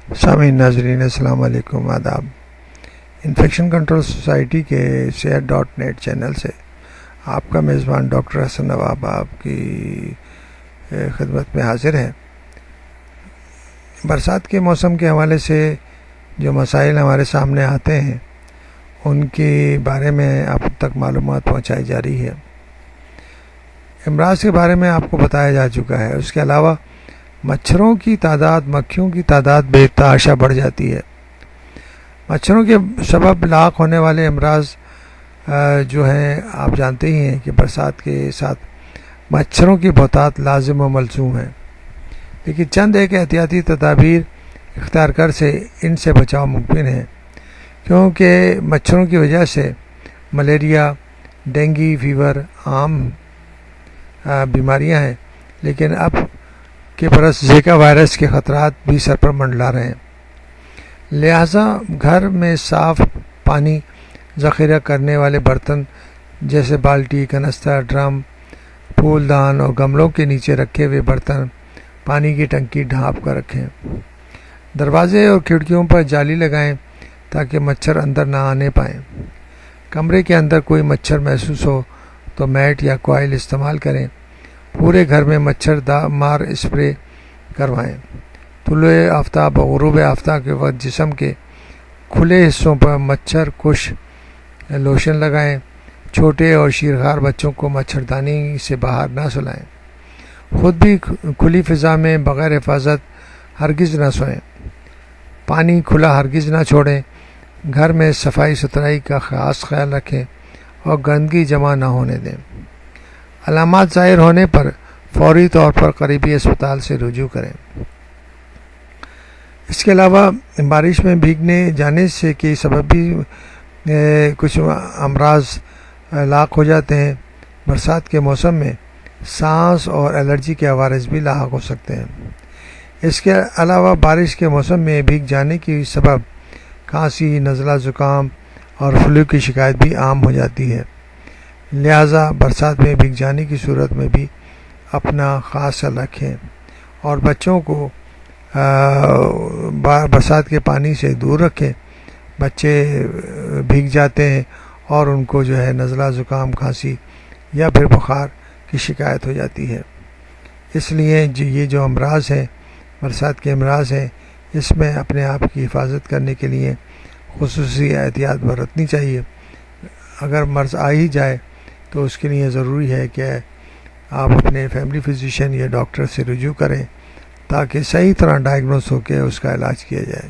سامعین ناظرین السلام علیکم، آداب۔ انفیکشن کنٹرول سوسائٹی کے صحت.net چینل سے آپ کا میزبان ڈاکٹر حسن نواب آپ کی خدمت میں حاضر ہے۔ برسات کے موسم کے حوالے سے جو مسائل ہمارے سامنے آتے ہیں ان کے بارے میں آپ تک معلومات پہنچائی جا رہی ہے۔ امراض کے بارے میں آپ کو بتایا جا چکا ہے۔ اس کے علاوہ مچھروں کی تعداد، مکھیوں کی تعداد بے تحاشا بڑھ جاتی ہے۔ مچھروں کے سبب لاحق ہونے والے امراض جو ہیں آپ جانتے ہی ہیں کہ برسات کے ساتھ مچھروں کی بہتات لازم و ملزوم ہیں، لیکن چند ایک احتیاطی تدابیر اختیار کر سے ان سے بچاؤ ممکن ہے، کیونکہ مچھروں کی وجہ سے ملیریا، ڈینگی فیور عام بیماریاں ہیں، لیکن اب کے برس زیکا وائرس کے خطرات بھی سر پر منڈلا رہے ہیں۔ لہٰذا گھر میں صاف پانی ذخیرہ کرنے والے برتن جیسے بالٹی، کنستر، ڈرم، پھول دان اور گملوں کے نیچے رکھے ہوئے برتن پانی کی ٹنکی ڈھانپ کر رکھیں۔ دروازے اور کھڑکیوں پر جالی لگائیں تاکہ مچھر اندر نہ آنے پائیں۔ کمرے کے اندر کوئی مچھر محسوس ہو تو میٹ یا کوائل استعمال کریں۔ پورے گھر میں مچھر مار اسپرے کروائیں۔ طلوع آفتاب اور غروب آفتاب کے وقت جسم کے کھلے حصوں پر مچھر کش لوشن لگائیں۔ چھوٹے اور شیرخوار بچوں کو مچھردانی سے باہر نہ سلائیں۔ خود بھی کھلی فضا میں بغیر حفاظت ہرگز نہ سوئیں۔ پانی کھلا ہرگز نہ چھوڑیں۔ گھر میں صفائی ستھرائی کا خاص خیال رکھیں اور گندگی جمع نہ ہونے دیں۔ علامات ظاہر ہونے پر فوری طور پر قریبی اسپتال سے رجوع کریں۔ اس کے علاوہ بارش میں بھیگنے جانے سے کے سبب بھی کچھ امراض لاحق ہو جاتے ہیں۔ برسات کے موسم میں سانس اور الرجی کے عوارض بھی لاحق ہو سکتے ہیں۔ اس کے علاوہ بارش کے موسم میں بھیگ جانے کی سبب کھانسی، نزلہ زکام اور فلو کی شکایت بھی عام ہو جاتی ہے۔ لہٰذا برسات میں بھیگ جانے کی صورت میں بھی اپنا خاص خیال رکھیں اور بچوں کو برسات کے پانی سے دور رکھیں۔ بچے بھیگ جاتے ہیں اور ان کو جو ہے نزلہ زکام، کھانسی یا پھر بخار کی شکایت ہو جاتی ہے۔ اس لیے یہ جو امراض ہیں، برسات کے امراض ہیں، اس میں اپنے آپ کی حفاظت کرنے کے لیے خصوصی احتیاط برتنی چاہیے۔ اگر مرض آ ہی جائے تو اس کے لیے ضروری ہے کہ آپ اپنے فیملی فزیشین یا ڈاکٹر سے رجوع کریں تاکہ صحیح طرح ڈائگنوز ہو کے اس کا علاج کیا جائے۔